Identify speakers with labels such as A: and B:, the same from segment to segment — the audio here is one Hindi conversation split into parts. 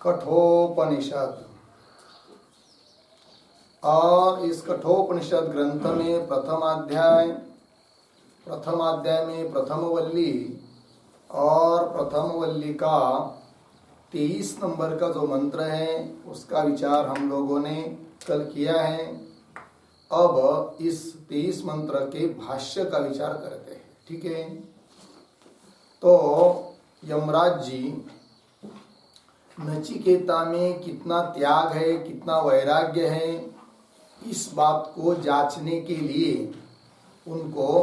A: कठोपनिषद। और इस कठोपनिषद ग्रंथ में प्रथम अध्याय में प्रथम वल्ली और प्रथम वल्ली का 23 नंबर का जो मंत्र है उसका विचार हम लोगों ने कल किया है। अब इस 23 मंत्र के भाष्य का विचार करते हैं। ठीक है, तो यमराज जी नचिकेता में कितना त्याग है, कितना वैराग्य है, इस बात को जांचने के लिए उनको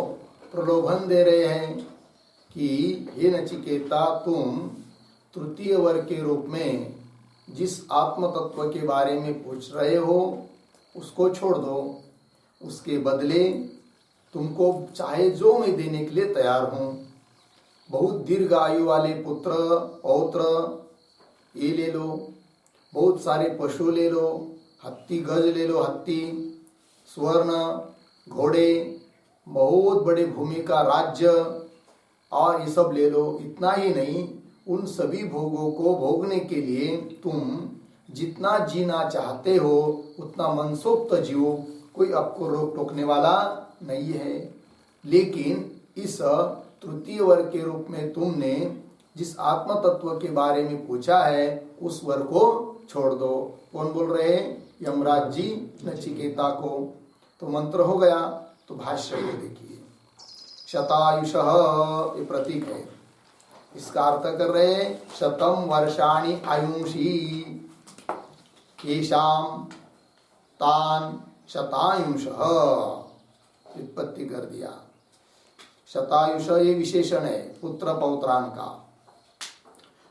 A: प्रलोभन दे रहे हैं कि हे नचिकेता, तुम तृतीय वर्ग के रूप में जिस आत्म तत्व के बारे में पूछ रहे हो उसको छोड़ दो। उसके बदले तुमको चाहे जो मैं देने के लिए तैयार हूँ। बहुत दीर्घ आयु वाले पुत्र पौत्र ये ले लो, बहुत सारे पशु ले लो, हत्ती गज ले लो, हत्ती स्वर्ण घोड़े, बहुत बड़े भूमि का राज्य और ये सब ले लो। इतना ही नहीं, उन सभी भोगों को भोगने के लिए तुम जितना जीना चाहते हो उतना मनसोक्त जियो, कोई आपको रोक टोकने वाला नहीं है। लेकिन इस तृतीय वर्ग के रूप में तुमने जिस आत्म तत्व के बारे में पूछा है उस वर्ग को छोड़ दो। कौन बोल रहे हैं? यमराज जी नचिकेता को। तो मंत्र हो गया, तो भाष्य को देखिए। शतायुषः ये प्रतीक है, इसका अर्थ कर रहे हैं शतम वर्षाणि आयुषी येषाम तान शतायुषः, उत्पत्ति कर दिया। शतायुष ये विशेषण है पुत्र पौत्रान का।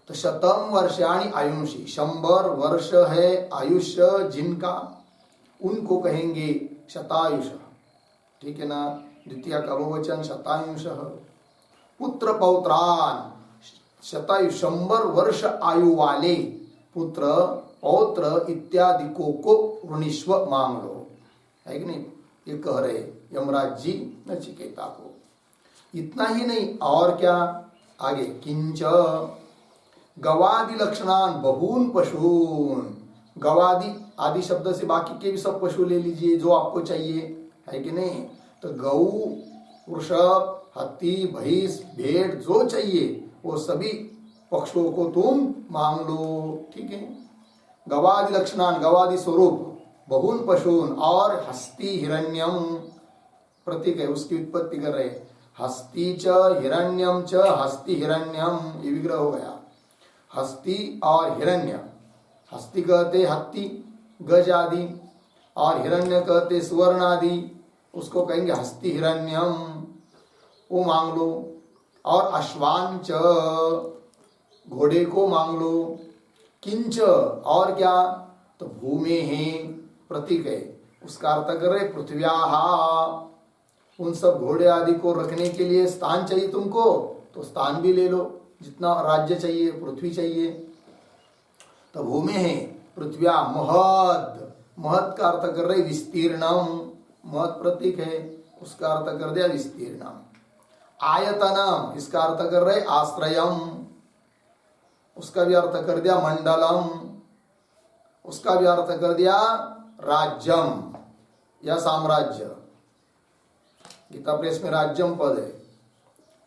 A: तो शतम वर्षाणि आयुषी, 100 वर्ष है आयुष्य जिनका, उनको कहेंगे शतायुष। ठीक है ना, द्वितीय का बहुवचन शतायुषः। पुत्र पौत्रान, शतायुष 100 वर्ष आयु वाले पुत्र पौत्र इत्यादि को ऋणीश्व मांग लो, है कि नहीं? ये कह रहे यमराज जी नचिकेता को। इतना ही नहीं, और क्या आगे? किंच गवादि लक्षणान बहून पशून। गवादि आदि शब्द से बाकी के भी सब पशु ले लीजिए जो आपको चाहिए, है कि नहीं? तो गऊ, वृषभ, हाथी, भैंस, भेड़ जो चाहिए वो सभी पक्षों को तुम मांग लो। ठीक है, गवादि लक्षणान, गवादि स्वरूप, बहून पशून, और हस्ती हिरण्यम प्रतीक है, उसकी उत्पत्ति कर रहे। हस्ती च हिरण्यम च, हस्ती हिरण्यम ये विग्रह हो गया। हस्ती और हिरण्य, हस्ती कहते हत्ती गज आदि और हिरण्य कहते सुवर्ण आदि, उसको कहेंगे हस्ती हिरण्यम, वो मांग लो। और अश्वान च, घोड़े को मांग लो। किंच और क्या? तो भूमि है प्रतीक है, उसका अर्थ कर रहे पृथ्व्याः, उन सब घोड़े आदि को रखने के लिए स्थान चाहिए तुमको, तो स्थान भी ले लो। जितना राज्य चाहिए, पृथ्वी चाहिए, तो भूमि है पृथ्व्या। महद, महद का अर्थ कर रहे विस्तीर्णम, महद प्रतीक है, उसका अर्थ कर दिया विस्तीर्णम। आयतनम, इसका अर्थ कर रहे आश्रयम, उसका भी अर्थ कर दिया मंडलम, उसका भी अर्थ कर दिया राज्यम या साम्राज्य। गीता प्रेस में राज्यम पद है,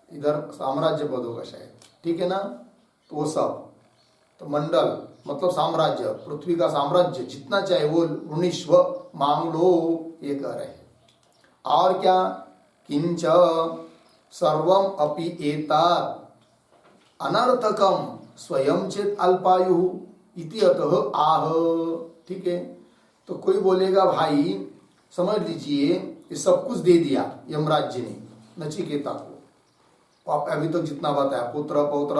A: इधर साम्राज्य पद होगा शायद। ठीक है ना, तो वो सब, तो मंडल मतलब साम्राज्य, पृथ्वी का साम्राज्य जितना चाहे वो ऋणीश्व मांग लो, ये कह रहे हैं। और क्या? किंच सर्वम अपि एतत् अनर्थकम स्वयं चेत अल्पायु इति अतः आह। ठीक है, तो कोई बोलेगा भाई समझ लीजिए ये सब कुछ दे दिया यमराज जी ने नचिकेता को, आप अभी तक जितना बताया पुत्र पौत्र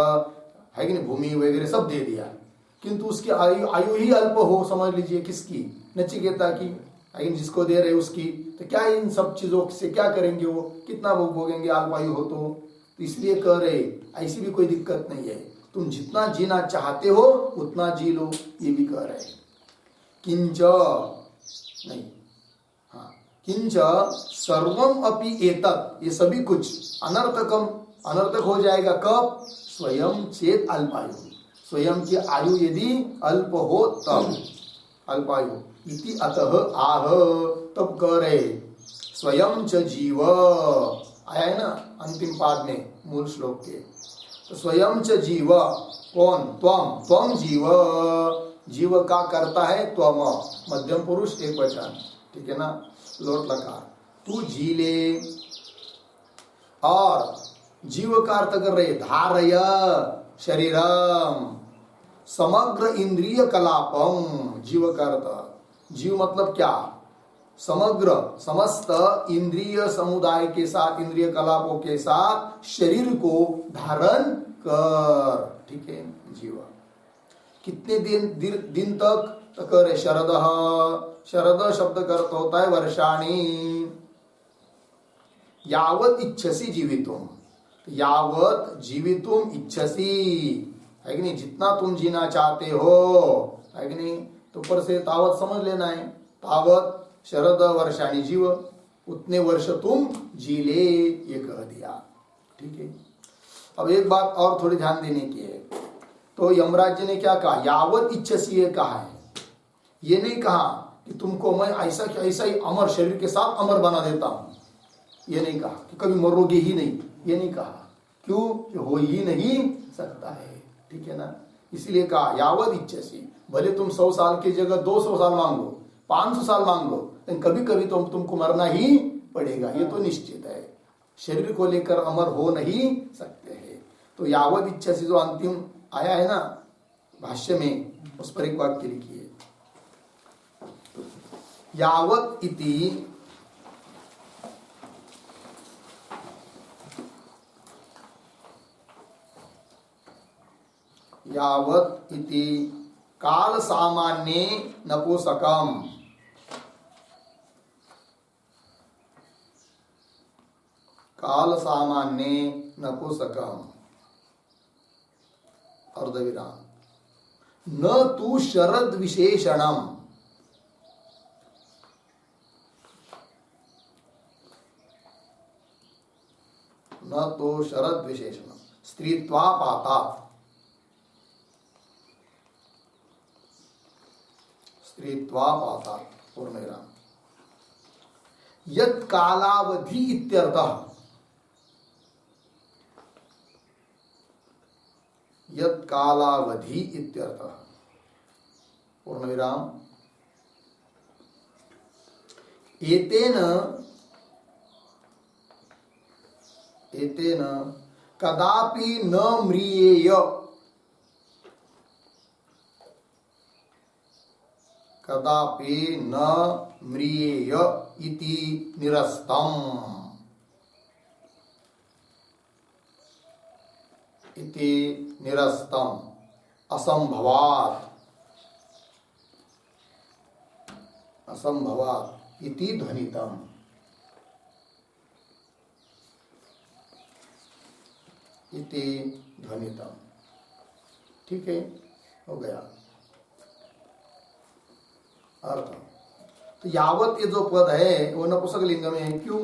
A: है कि नहीं, भूमि वगैरह सब दे दिया, किंतु उसकी आयु ही अल्प हो, समझ लीजिए किसकी? नचिकेता की। लेकिन जिसको दे रहे उसकी, तो क्या इन सब चीजों से क्या करेंगे? वो कितना भोग भोगेंगे अल्पायु हो तो इसलिए कह रहे ऐसी भी कोई दिक्कत नहीं है, तुम जितना जीना चाहते हो उतना जी लो, ये भी कह रहे। किंच नहीं, हाँ, किंच सर्वम अपि एतत्, ये सभी कुछ अनर्थकम, अनर्थक हो जाएगा कब? स्वयं चेत अल्पायु, स्वयं की आयु यदि अल्प हो तब, अल्पायु इति अतः आह, तब कह रहे स्वयं च जीव, आया है ना अंतिम पाद में मूल श्लोक के। तो स्वयं च जीव कौन? त्वम, त्वम जीव, जीव का करता है त्वम, मध्यम पुरुष एक वचन, ठीक है ना, लोट लकार, तू जी ले। और जीव का अर्थ कर रहे धारय शरीरम, समग्र इंद्रिय कलापम, जीव का अर्थ, जीव मतलब क्या? समग्र समस्त इंद्रिय समुदाय के साथ, इंद्रिय कलापों के साथ शरीर को धारण कर, ठीक है, जीव। कितने दिन तक? तो कर शरद, शरद शब्द का अर्थ होता है वर्षाणी, यावत इच्छसी जीवितुम, यावत जीवितुम इच्छसी, है कि नहीं, जितना तुम जीना चाहते हो, है कि नहीं, तो ऊपर से तावत समझ लेना है, तावत शरद वर्षाणी जीव, उतने वर्ष तुम जी ले, ये कह दिया, ठीक है। अब एक बात और थोड़ी ध्यान देने की है, तो यमराज जी ने क्या कहा? यावत इच्छसी ये कहा है, ये नहीं कहा कि तुमको मैं ऐसा ऐसा ही अमर शरीर के साथ अमर बना देता हूं, ये नहीं कहा कि कभी मरोगे ही नहीं, ये नहीं कहा, क्यों? कि हो ही नहीं सकता है, ठीक है ना, इसलिए कहा यावत इच्छसी, भले तुम 100 साल की जगह 200 साल मांगो, 500 साल मांगो, लेकिन कभी कभी तो तुमको मरना ही पड़ेगा, ये तो निश्चित है, शरीर को लेकर अमर हो नहीं सकते हैं। तो यावत इच्छा से जो अंतिम आया है ना भाष्य में, उस पर एक वाक्य लिखिए, यावत इति यावत इति काल सामान्ये नपुंसकम, काल सामान्ये नपुंसकम, अर्धविराम, न तु शरद विशेषणम, न तो शरद विशेषणम, स्त्रीत्वापातात, स्त्रीत्वापातात, पूर्णविराम, यत् कालावधि इत्यर्थः, यत् कालावधि इत्यर्थः, पूर्णविराम, एतेन एतेन कदापि न म्रियेय, कदापि न म्रियेय इति निरस्तम्, इति निरस्तम्, असंभवात्, असंभवात् इति ध्वनितम्, इति ध्वनितम्, ठीक है, हो गया अर्थ। तो यावत ये जो पद है वो नपुंसक लिंग में है, क्यों?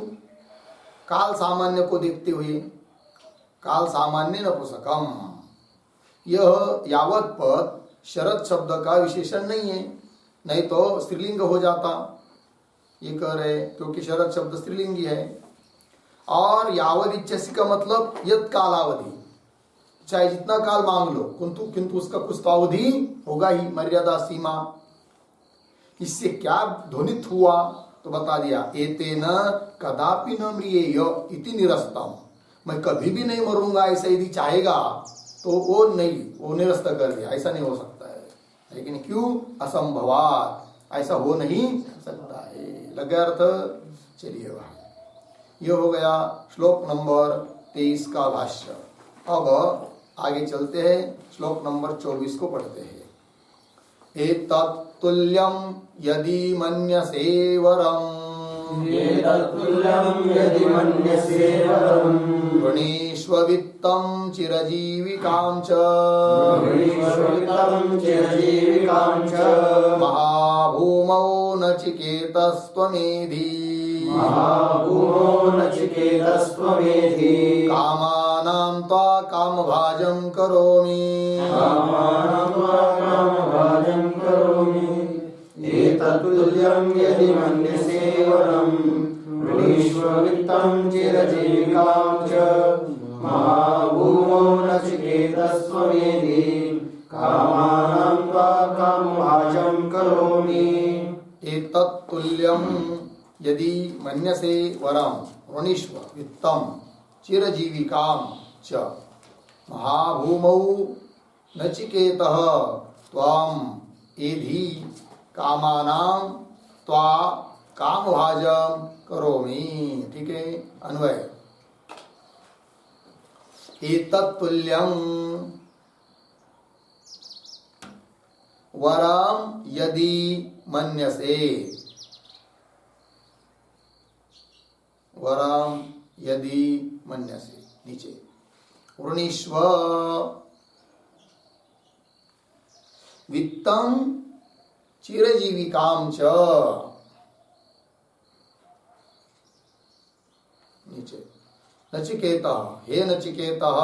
A: काल सामान्य को देखते हुए, काल सामान्य नपुंसकम, यह यावत पद शरद शब्द का विशेषण नहीं है, नहीं तो स्त्रीलिंग हो जाता, ये कह रहे, क्योंकि शरद शब्द स्त्रीलिंगी है। और यावत इच्छसी का मतलब यद कालावधि, चाहे जितना काल मांग लो, किंतु उसका कुछ तो अवधि होगा ही, मर्यादा सीमा। इससे क्या ध्वनित हुआ? तो बता दिया, एतेन कदापि न म्रियेय इति निरस्तम, मैं कभी भी नहीं मरूंगा ऐसा यदि चाहेगा तो वो नहीं, वो निरस्त कर दिया, ऐसा नहीं हो सकता है, लेकिन क्यों? असंभवात, ऐसा हो नहीं सकता है, लगे अर्थ। चलिए वहां, ये हो गया श्लोक नंबर 23 का भाष्य। अब आगे चलते हैं, श्लोक नंबर 24 को पढ़ते हैं। एतत्तुल्यं यदि मन्यसे वरम्, वृणीष्व वित्तं चिरजीविकां च, महाभूमौ नचिकेतस्त्वमेधि,
B: महाभूमो नचिकेतस्त्वमेधि
A: कामानां त्वा कामभाजं करोमि
B: कामानां त्वा कामभाजं करोमि एतत्तुल्यं यदि मन्यसे वरं वृणीष्व वित्तं चिरजीविकां च महाभूमो नचिकेतस्त्वमेधि कामानां त्वा कामभाजं करोमि
A: एतत्तुल्यं यदि मन्यसे वरं वृणीष्व वित्तं चिरजीविकां च महाभूमौ नचिकेतः त्वां एधि कामानां त्वा कामभाजं करोमि। ठीक है, अन्वय। एतत्तुल्यं वरं यदि मन्यसे, वरं यदि मन्यसे, नीचे वृणीष्व वित्तं चिरजीविकां च, नीचे नचिकेतः, हे नचिकेतः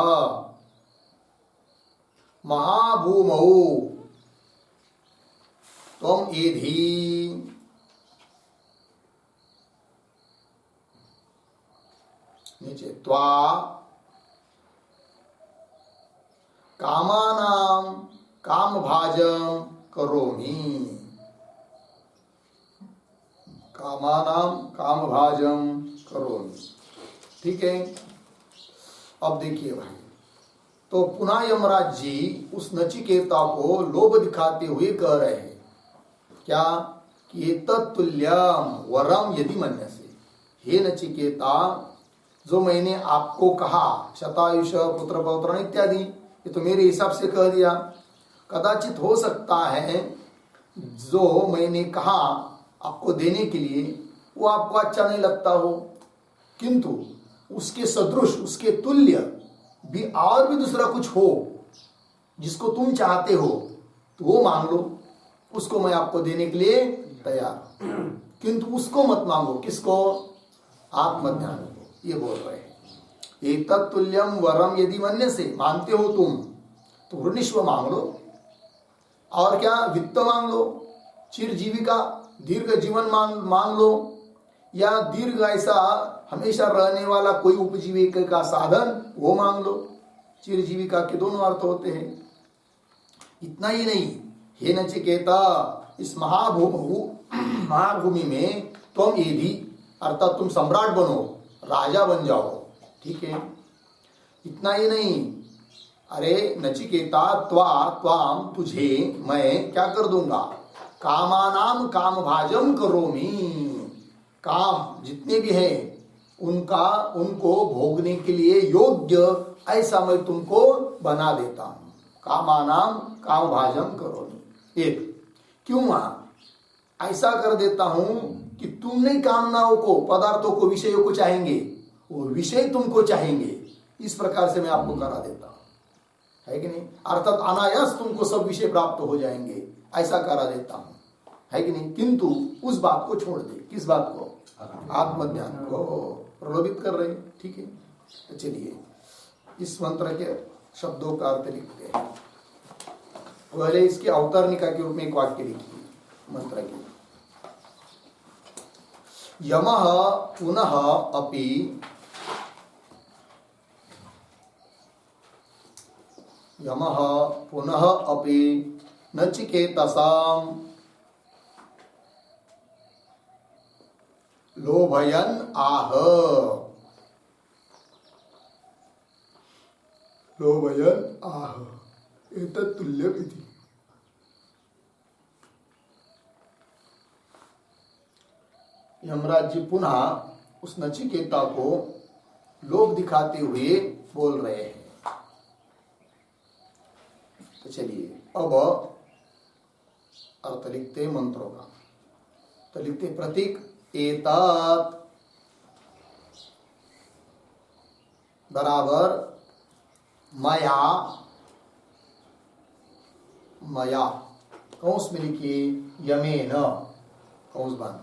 A: महाभूमौ त्वं एधि नीचे त्वा कामानां कामभाजं करोमि, कामानां कामभाजं करोमि। ठीक है, अब देखिए भाई, तो पुनः यमराज जी उस नचिकेता को लोभ दिखाते हुए कह रहे हैं क्या कि तत्तुल्यम वरम यदि मन्यसे, हे नचिकेता जो मैंने आपको कहा शतायुष पुत्र पौत्र इत्यादि, ये तो मेरे हिसाब से कह दिया। कदाचित हो सकता है जो मैंने कहा आपको देने के लिए वो आपको अच्छा नहीं लगता हो, किंतु उसके सदृश उसके तुल्य भी और भी दूसरा कुछ हो जिसको तुम चाहते हो तो वो मांग लो, उसको मैं आपको देने के लिए तैयार, किंतु उसको मत मांगो। किसको? आत्मज्ञान को। ये बोल रहे हैं एक तत्तुल्यम वरम यदि मन्यसे, मानते हो तुम तो वृणीष्व मांग लो, और क्या वित्त मांग लो, चिर जीविका दीर्घ जीवन मांग लो, या दीर्घ ऐसा हमेशा रहने वाला कोई उपजीविका का साधन वो मांग लो। चिर जीविका के दोनों अर्थ होते हैं। इतना ही नहीं, हे नचिकेता इस महाभूमि में तुम यदि अर्थात तुम सम्राट बनो, राजा बन जाओ। ठीक है, इतना ही नहीं, अरे नचिकेता त्वाम तुझे मैं क्या कर दूंगा, कामानाम काम भाजम करोमि, काम जितने भी हैं उनको भोगने के लिए योग्य ऐसा मैं तुमको बना देता हूं। कामानाम काम भाजम करोमि, एक क्यों ऐसा कर देता हूं कि तुम नहीं कामनाओं को, पदार्थों को, विषयों को चाहेंगे, वो विषय तुमको चाहेंगे। इस प्रकार से मैं आपको करा देता हूं, है कि नहीं? अर्थात अनायास तुमको सब विषय प्राप्त हो जाएंगे, ऐसा करा देता हूं, है कि नहीं? किंतु उस बात को छोड़ दे। किस बात को? आत्मज्ञान को प्रलोभित कर रहे। ठीक है, तो चलिए इस मंत्र के शब्दों का अर्थ लिखते हैं। पहले इसके अवतरणिका के रूप में एक वाक्य लिखिए मंत्र के। यमः पुनः अपि यमः पुनः अपि नचिकेतसां लोभयन् आह, लोभयन् आह एतत् तुल्यम् इति। यमराज जी पुनः उस नचिकेता को लोभ दिखाते हुए बोल रहे हैं। तो चलिए अब अर्थ लिखते मंत्रों का। तो लिखते प्रतीक एतत् बराबर मया, मया कौंस में लिखिए यमेन, कौंस बंद,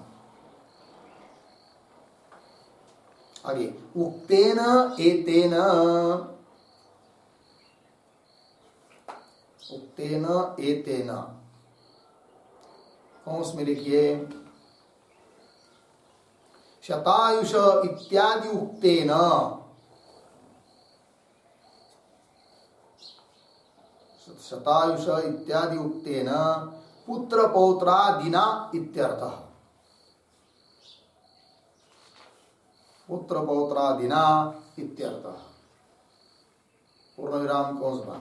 A: आगे उक्तेन एतेन, उक्तेन एतेन कौंस में लिखिए शतायुष इत्यादि उक्तेन, शतायुष इत्यादि उक्तेन पुत्र पौत्रादिना इत्यर्थः। पुत्र पौत्रादिना इत्यर्थः। पूर्ण विराम कौन सा?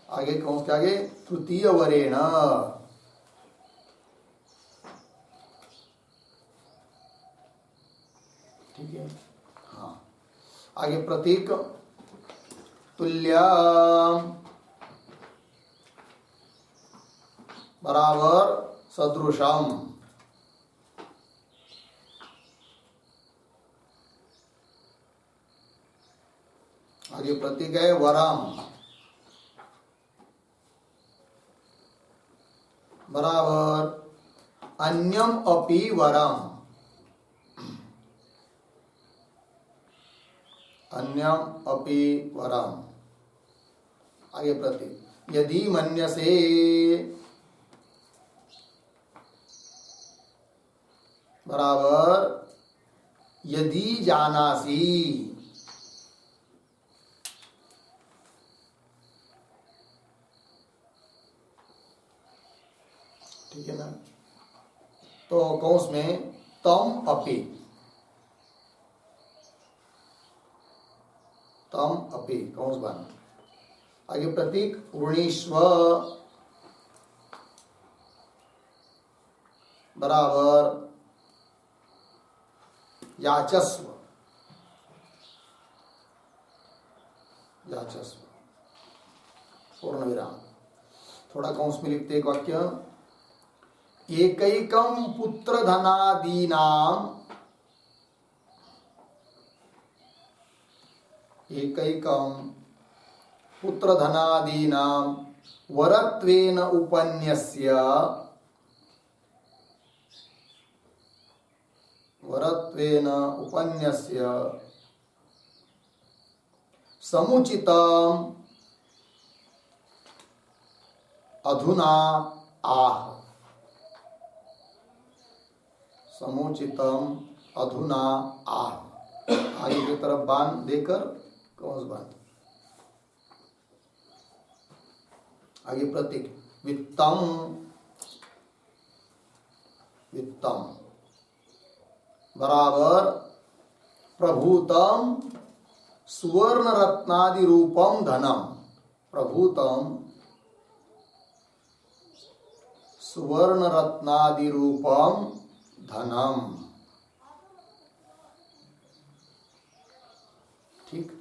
A: आगे कौन के आगे तृतीय वरेण, ठीक है। हाँ, आगे प्रतीक तुल्य बराबर सदृशम, आगे प्रतीक है वरम बराबर अन्यम अपि वरम, अन्यम अपि वरम। आगे प्रतीक यदि मन्यसे बराबर यदि जानासी, ठीक है ना। तो कौंस में तम अपि, तम अपि कौंस बन। आगे प्रतीक ऋणीश्व बराबर याचस्व, याचस्व पूर्ण विराम। थोड़ा कौंस में लिखते एक वाक्य एकैकं पुत्र धनादीनाम, एकैकं पुत्र धनादीनाम वरत्वेन उपन्यस्य, वरत्वेन उपन्यस्य समुचितम अधुना आह, समुचितम अधुना आह। आगे की तरफ बाण देकर कौन सा बाण। आगे प्रतीक वित्तम, वित्तम बराबर प्रभूतम सुवर्ण रत्नादि रूपम धनम, प्रभूतम सुवर्ण रत्नादि रूपम धनम, ठीक।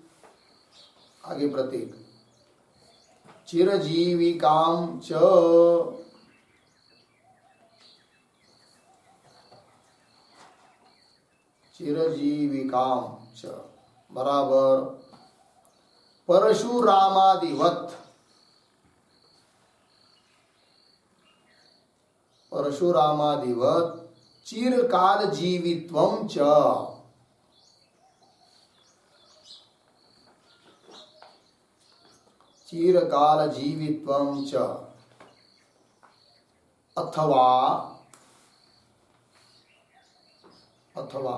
A: आगे प्रतीक चिरजीविकाम च, चिरजीविकाम च बराबर परशुरामादिवत, परशुरामादिवत चिरकाल जीवित्वम च, चिरकाल जीवित्वम च अथवा, अथवा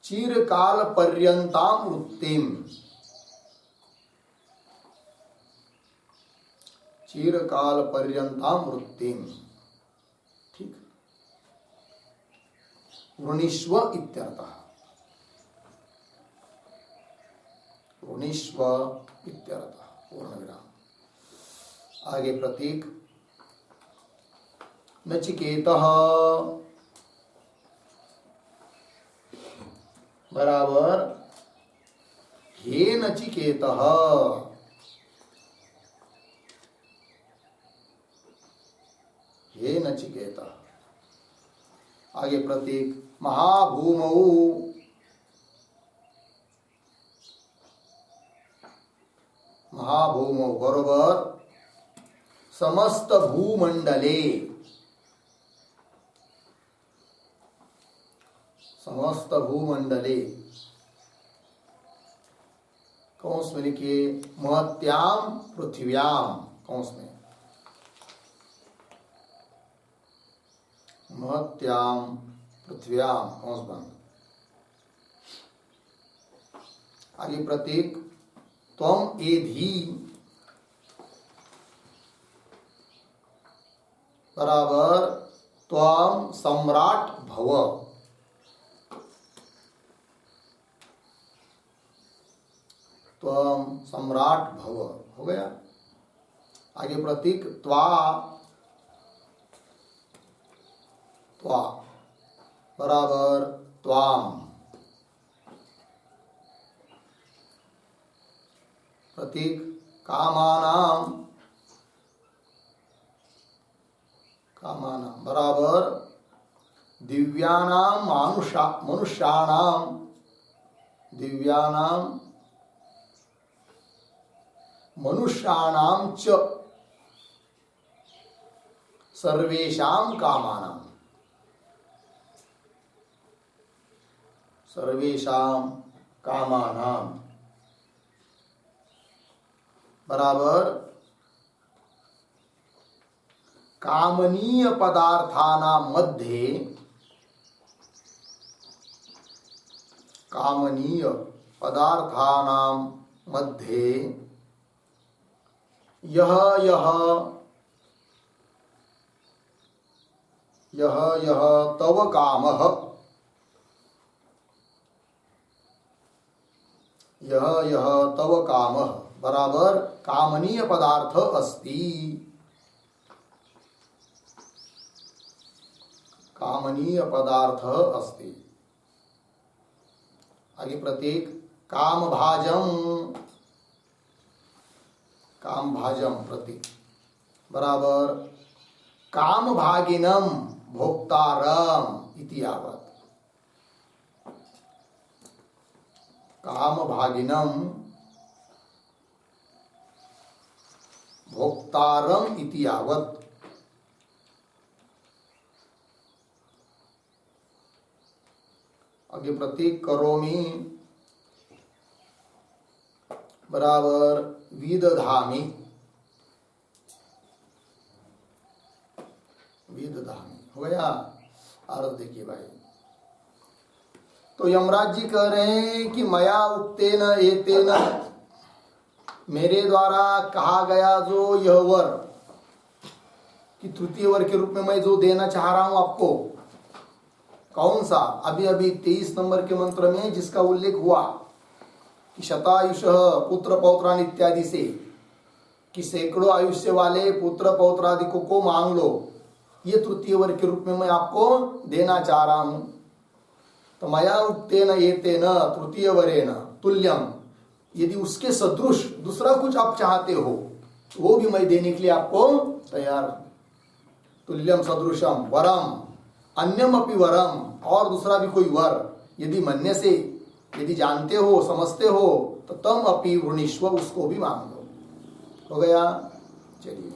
A: चिरकाल पर्यंताम वृत्तिम, चिरकाल पर्यंताम वृत्तिम, ठीक। ऋणीष्व इत्यर्थः, ऋणीष्व इत्यर्थः पूर्ण विराम। आगे प्रतीक नचिकेतः बराबर हे नचिकेतः, हे नचिकेतः। आगे प्रतीक महाभूमौ, महाभूमौ बरोबर समस्त भूमंडले, समस्त भूमंडले, कौंस में लिखिए महत्याम पृथ्व्याम, कौंस में महत्याम पृथ्व्याम, कौंस बंद। आगे प्रतीक त्वम एधि बराबर त्वम सम्राट भव, त्वम सम्राट भव हो गया। आगे प्रतीक त्वा, त्वा बराबर त्वाम, प्रतीक कामानाम, कामानाम बराबर दिव्यानाम मनुष्याणाम, दिव्यानाम मनुष्याणाम च सर्वेषां कामानाम, सर्वेषां कामानाम बराबर कामनीय पदार्थानां मध्ये, कामनीय पदार्थानां मध्ये यह यह यह यह तव कामः, यह यह तव कामः बराबर कामनीय पदार्थ अस्ति, कामनीय पदार्थ अस्ति। आगे प्रतीक काम भाजम, काम भाजम प्रतीक बराबर काम भागिनम भोक्तारम इति यावत्, काम भागिनम भोक्तारम इति यावत्। आगे प्रतीक करोमि बराबर विदधामि, विदधामि हो गया। अर्थ देखिए भाई, तो यमराज जी कह रहे हैं कि मया उक्तेन एतेन, मेरे द्वारा कहा गया जो यह वर कि तृतीय वर के रूप में मैं जो देना चाह रहा हूं आपको, कौन सा? अभी अभी 23 नंबर के मंत्र में जिसका उल्लेख हुआ कि शतायुष पुत्र पौत्रान इत्यादि से, कि सैकड़ों आयुष्य वाले पुत्र पौत्रादि को मांग लो, ये तृतीय वर के रूप में मैं आपको देना चाह रहा हूं। तो मया उक्तेन एतेन तृतीय वरेण तुल्यम, यदि उसके सदृश दूसरा कुछ आप चाहते हो तो वो भी मैं देने के लिए आपको तैयार हूं। तुल्यम सदृशम वरम अन्यम अपि वरम, और दूसरा भी कोई वर यदि मन्य से, यदि जानते हो समझते हो तो तम अपि वृणीश्व, उसको भी मांग लो। हो गया। चलिए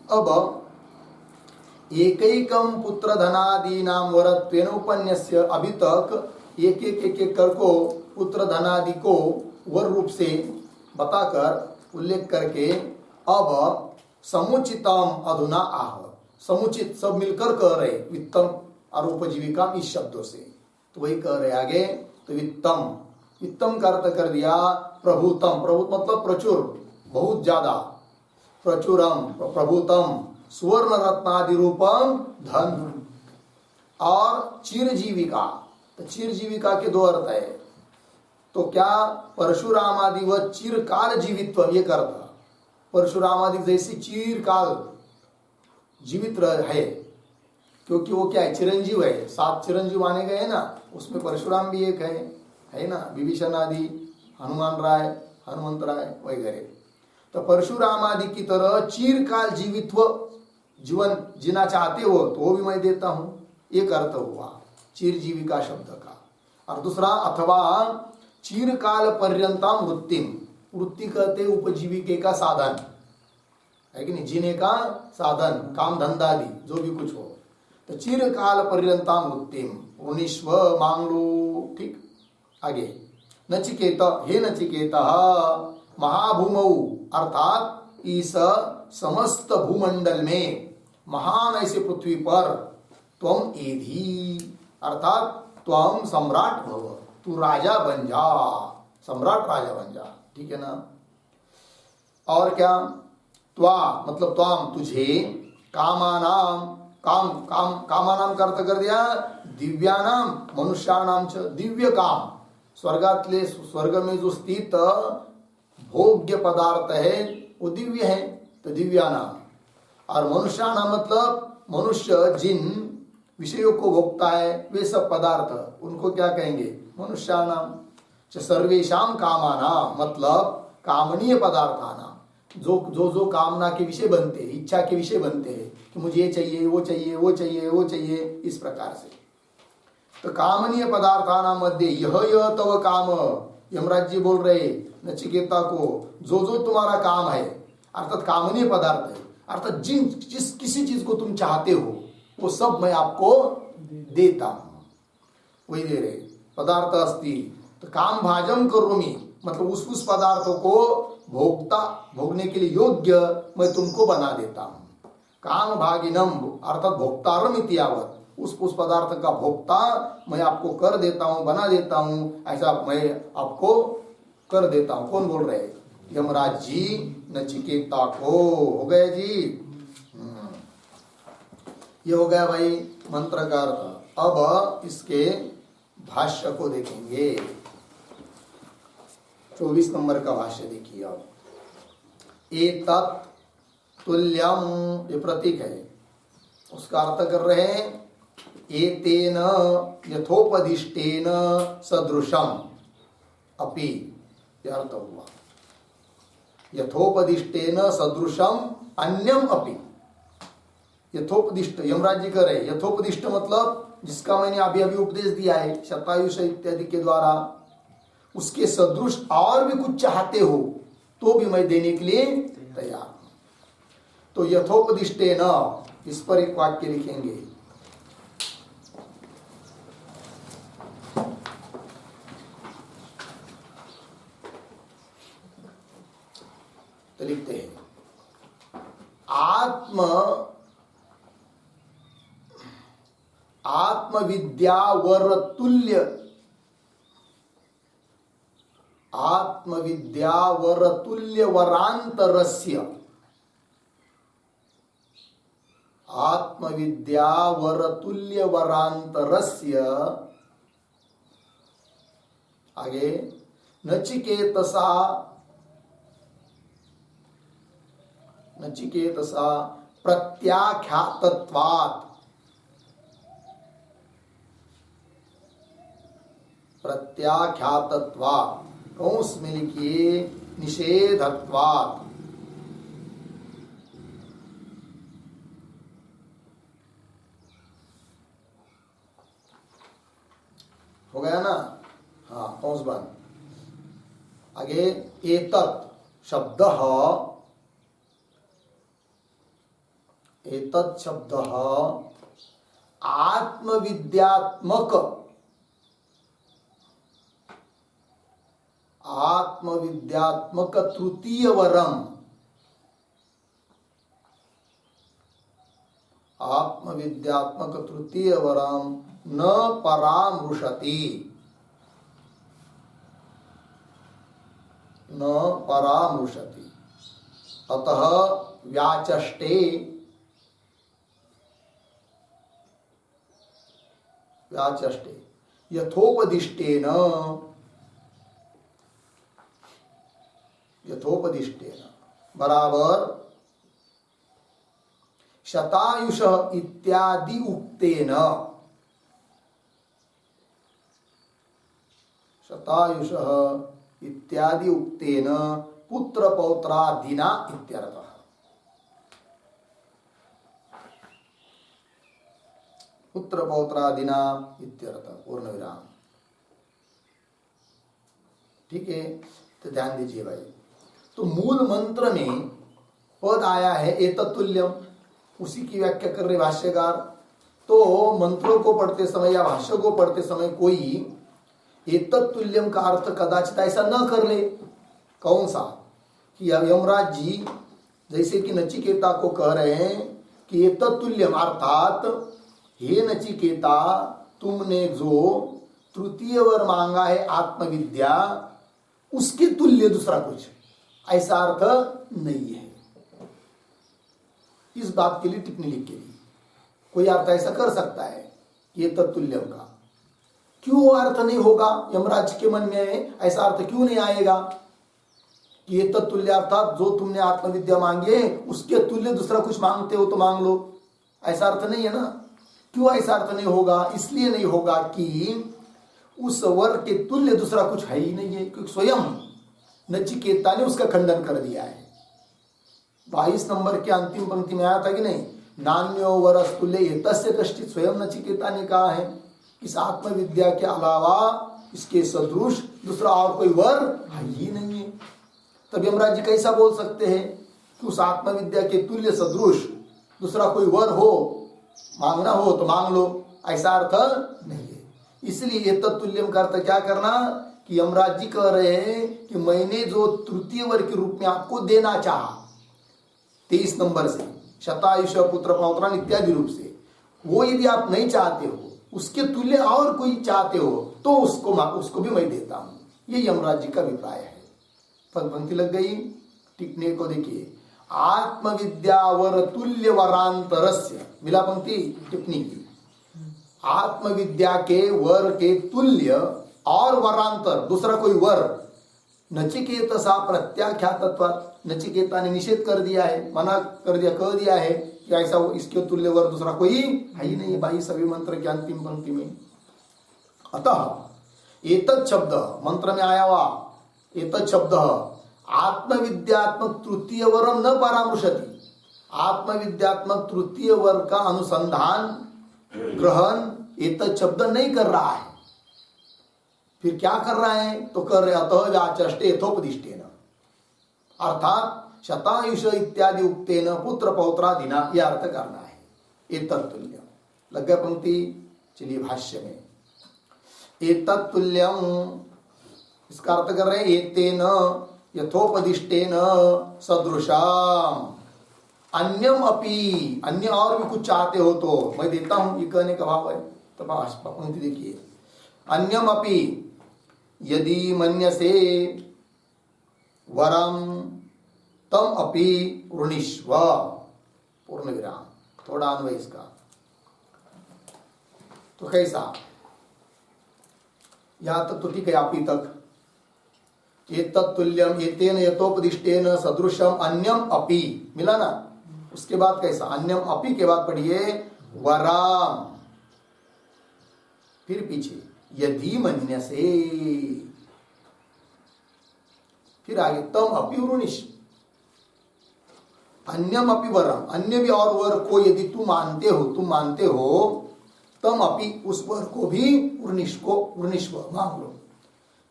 A: अब एकैकम पुत्र धनादीनाम वरत्वेन उपन्यस्य, अभी तक एक एक कर को पुत्र धनादि को वर रूप से बताकर उल्लेख करके अब समुचितम अधुना आह, समुचित सब मिलकर कह रहे वित्तम और उपजीविका इस शब्दों से, तो वही कह रहे आगे। तो वित्तम, वित्तम का अर्थ कर दिया प्रभुतम, प्रभुत मतलब प्रचुर, बहुत ज्यादा, प्रचुरम प्रभुतम सुवर्ण रत्नादि रूपम धन, और चिरजीविका, तो चिरजीविका के दो अर्थ है। तो क्या परशुराम आदि व चिरकाल जीवित्व, ये करता परशुराम आदि जैसी चिरकाल जीवित है, क्योंकि वो क्या है, चिरंजीव है, 7 चिरंजीव माने गए ना, उसमें परशुराम भी एक है ना, विभीषण आदि, हनुमान राय, हनुमंत राय वगैरह। तो परशुराम आदि की तरह चिरकाल जीवित्व जीवन जीना चाहते हो तो वो भी मैं देता हूं, एक अर्थ हुआ चिरजीविका शब्द का। और दूसरा अथवा चिरकाल पर्यंतम वृत्तिम, वृत्ति कहते उपजीविके का साधन है कि नहीं, जीने का साधन, काम धंधा आदि जो भी कुछ हो। तो चिरकाल पर्यंता मृत्युम वृणीश्व मांग लो। ठीक, आगे नचिकेत, हे नचिकेत, महाभूमौ अर्थात इस समस्त भूमंडल में महान ऐसे पृथ्वी पर त्वम एधी अर्थात त्वम सम्राट भव, तू राजा बन जा, सम्राट राजा बन जा। ठीक है ना। और क्या, त्वा मतलब त्वाम तुझे, कामानाम कामानाम का अर्थ कर दिया दिव्यानाम मनुष्यानाम च, दिव्य काम स्वर्गातले, स्वर्ग में जो स्थित भोग्य पदार्थ है वो दिव्य है, तो दिव्यानाम। और मनुष्यानाम मतलब मनुष्य जिन विषयों को भोगता है वे सब पदार्थ, उनको क्या कहेंगे, मनुष्यानाम। सर्वेशाम कामानाम मतलब कामनीय पदार्थानाम, जो कामना के विषय बनते हैं, इच्छा के विषय बनते हैं कि मुझे ये चाहिए, वो चाहिए, वो चाहिए, वो चाहिए, इस प्रकार से। तो कामनीय पदार्थानाम मध्य यह तव काम, यमराज जी बोल रहे नचिकेता को, जो तुम्हारा काम है अर्थात कामनीय पदार्थ है, अर्थात जिस किसी चीज को तुम चाहते हो वो सब मैं आपको देता हूं, वही दे रहे। पदार्थ अस्ति तो काम भाजम करोमि मतलब उस पदार्थों को भोगने के लिए योग्य मैं तुमको बना देता हूं। काम भागिनम अर्थात भोक्तारम इतियावत, उस पदार्थ का भोक्ता मैं आपको कर देता हूं, बना देता हूं, ऐसा मैं आपको कर देता हूं। कौन बोल रहे, यमराज जी नचिकेता को। हो गया जी, ये हो गया भाई मंत्र का अर्थ। अब इसके भाष्य को देखेंगे। 24 नंबर का भाष्य देखिए। अब एतत् तुल्यम, ये प्रतीक है, उसका अर्थ कर रहे हैं एतेन यथोपदिष्टेन सदृशम अपि, यह अर्थ हुआ। यथोपदिष्टेन सदृशम अन्यम अपि, यथोपदिष्ट यमराज जी करे, यथोपदिष्ट मतलब जिसका मैंने अभी अभी उपदेश दिया है शतायुष इत्यादि के द्वारा, उसके सदृश और भी कुछ चाहते हो तो भी मैं देने के लिए तैयार हूं। तो यथोपदिष्टेन, इस पर एक वाक्य लिखेंगे। तो लिखते हैं आत्मविद्यावरतुल्य वरांतरस्य, आत्मविद्यावरतुल्य वरांतरस्य, आगे नचिकेतसा प्रत्याख्यातत्वात्, प्रत्याख्यातत्वात् कंस में लिखिए निषेधत्वात्, हो गया ना। हाँ, कंस बंद। आगे एतत् शब्द, एतत् शब्द आत्मविद्यात्मक, आत्मविद्यात्मक तृतीय वरम, आत्मविद्यात्मक तृतीय वरम न परामृशति, न परामृशति, अतः व्याचष्टे, व्याचष्टे यथोपदिष्टेन, यथोपदिष्टेन बराबर शतायुष इत्यादि उक्तेन, शतायुष इत्यादि उक्तेन पुत्र पौत्रादिना इत्यर्थः। पुत्र पौत्रादिना इत्यर्थ, पूर्ण विराम। ठीक है, तो ध्यान दीजिए भाई। तो मूल मंत्र में पद आया है एतत्तुल्यम, उसी की व्याख्या कर रहे भाष्यकार। तो मंत्रों को पढ़ते समय या भाष्य को पढ़ते समय कोई एतत् तुल्यम का अर्थ कदाचित ऐसा न कर ले। कौन सा? कि यमराज जी जैसे कि नचिकेता को कह रहे हैं कि एतत् तुल्यम, अर्थात हे नचिकेता, तुमने जो तृतीय वर मांगा है आत्मविद्या, उसके तुल्य दूसरा कुछ, ऐसा अर्थ नहीं है। इस बात के लिए टिप्पणी लिख के दी। कोई अर्थ ऐसा कर सकता है कि ये तत्तुल्यम का, क्यों अर्थ नहीं होगा? यमराज के मन में ऐसा अर्थ क्यों नहीं आएगा कि ये तत्तुल्य अर्थात जो तुमने आत्मविद्या मांगी है उसके तुल्य दूसरा कुछ मांगते हो तो मांग लो, ऐसा अर्थ नहीं है ना। क्यों ऐसा अर्थ नहीं होगा? इसलिए नहीं होगा कि उस वर के तुल्य दूसरा कुछ है ही नहीं है, क्योंकि स्वयं नचिकेता ने उसका खंडन कर दिया है। 22 नंबर के अंतिम पंक्ति में आया था कि नहीं, नान्यो वरस तुल्य एतस्य कश्चित्, स्वयं नचिकेता ने कहा है इस आत्मविद्या के अलावा इसके सदृश दूसरा और कोई वर है ही नहीं है। तब यमराज जी कैसा बोल सकते हैं कि उस आत्मविद्या के तुल्य सदृश दूसरा कोई वर हो, मांगना हो तो मांग लो, ऐसा अर्थ नहीं है। इसलिए ये तत्तुल्यम का अर्थ क्या करना कि यमराज जी कह रहे हैं कि मैंने जो तृतीय वर के रूप में आपको देना चाहा 23 नंबर से, शतायुष पुत्र पौत्रान इत्यादि रूप से, वो यदि आप नहीं चाहते हो, उसके तुल्य और कोई चाहते हो तो उसको भी मैं देता हूं। ये यमराज जी का अभिप्राय है। पंक्ति लग गई, टिप्पणी को देखिए, आत्मविद्यावर तुल्य वरांतरस्य, मिला पंक्ति टिप्पणी की, आत्मविद्या के वर के तुल्य और वरांतर दूसरा कोई वर, नचिकेत सा प्रत्याख्यातत्व, नचिकेता ने निषेध कर दिया है, मना कर दिया, कह दिया है कि ऐसा इसके तुल्य वर दूसरा कोई है ही नहीं। 22 अभिमंत्र की अंतिम पंक्ति में, अतः एतत् शब्द मंत्र में आया हुआ एतत् शब्द आत्मविद्यात्मक तृतीय वरम न परामर्शति, आत्मविद्यात्मक तृतीय वर्ग का अनुसंधान ग्रहण एतत् शब्द नहीं कर रहा है। फिर क्या कर रहा है? तो कर रहे अतः व्याचष्टे यथोपदिष्टेन, अर्थात शतायुष इत्यादि उक्तेन पुत्र पौत्रादिना, यह अर्थ करना है। एतत् तुल्यम लग गया पंक्ति। चलिए भाष्य में, एतत् तुल्यम इसका अर्थ कर रहे हैं एतेन यथोपदिष्टेन सदृशम, अन्यम अपि, अन्य और भी कुछ चाहते हो तो मैं देता हूं, ये कहने का भाव है। तो पंक्ति देखिए, अन्यम अपि यदि मन्यसे वरम तम अपि वृणीष्व, पूर्ण विराम, थोड़ा अन्वय इसका। तो कैसा, यहां तक तो ठीक है, आप ही तक एतत् तुल्यम एतेन यथोपदिष्टेन सदृशम अन्यम अपि, मिला ना। उसके बाद कैसा, अन्यम अपि के बाद पढ़िए वराम, फिर पीछे यदि मन्यसे, फिर आगे तम अपि वृणीष्व, अन्यम अपि वरम, अन्य भी और वर को यदि तुम मानते हो तम अपि, उस वर को भी वृणीष्व मांग लो।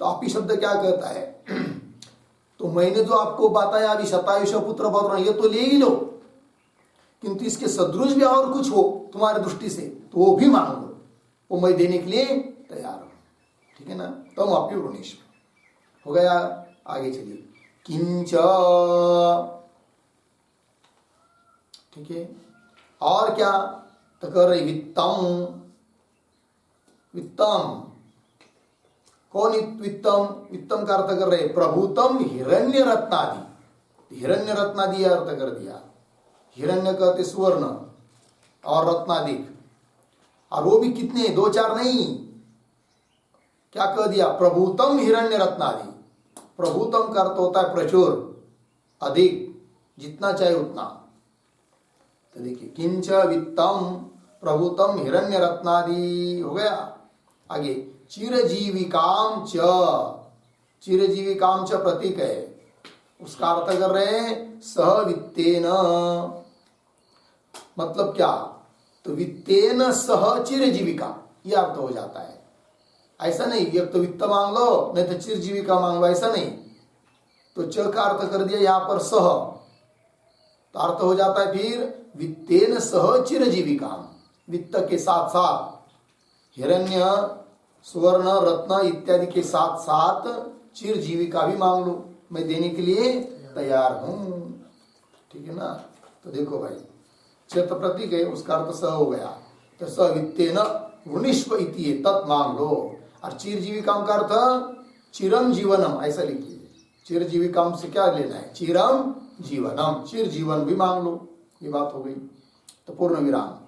A: तो अपि शब्द क्या कहता है? तो मैंने जो आपको बताया अभी शतायुष पुत्र पौत्र, ये तो ले ही लो, किंतु इसके सदृश भी और कुछ हो तुम्हारी दृष्टि से तो वो भी मांग लो, वो मैं देने के लिए तैयार हूं। ठीक है ना। तम अपि वृणीष्व हो गया। आगे चलिए, किंच, ठीक है, और क्या? तो कर रही वित्तम, वित्तम कौन? वित्तम, वित्तम का अर्थ कर रहे प्रभुतम हिरण्य रत्नादि, हिरण्य रत्नादि अर्थ कर दिया। हिरण्य कहते स्वर्ण और रत्नादिक, और वो भी कितने, 2-4 नहीं, क्या कह दिया? प्रभुतम हिरण्य रत्नादि। प्रभुतम का अर्थ होता है प्रचुर, अधिक, जितना चाहे उतना। तो देखिए, किंच वित्तम प्रभुतम हिरण्य रत्नादि हो गया। आगे चिरजीविकाम च, चिरजीविकाम च प्रतीक है, उसका अर्थ कर रहे हैं सह वित्तेन, मतलब क्या? तो वित्तेन सह चिरजीविका, यह अर्थ हो जाता है। ऐसा नहीं एक तो वित्त मांग लो, नहीं तो चिरजीविका मांग लो, ऐसा नहीं। तो च का अर्थ कर दिया यहां पर सह, तो अर्थ हो जाता है फिर वित्तेन सह चिरजीविका, वित्त के साथ साथ हिरण्य, सुवर्ण, रत्न इत्यादि के साथ साथ चिर जीविका भी मांग लो, मैं देने के लिए तैयार हूं। ठीक है ना। तो देखो भाई, चित्त प्रतीक है, उसका अर्थ स हो गया, तो स वित्तेन वृणीष्व इति तत् मांग लो। और चिर जीविकाम का अर्थ चिरम जीवनम, ऐसा लिखिए। चिर जीविकाम से क्या लेना है? चिरम जीवनम, चिर जीवन भी मांग लो। ये बात हो गई। तो पूर्ण विराम,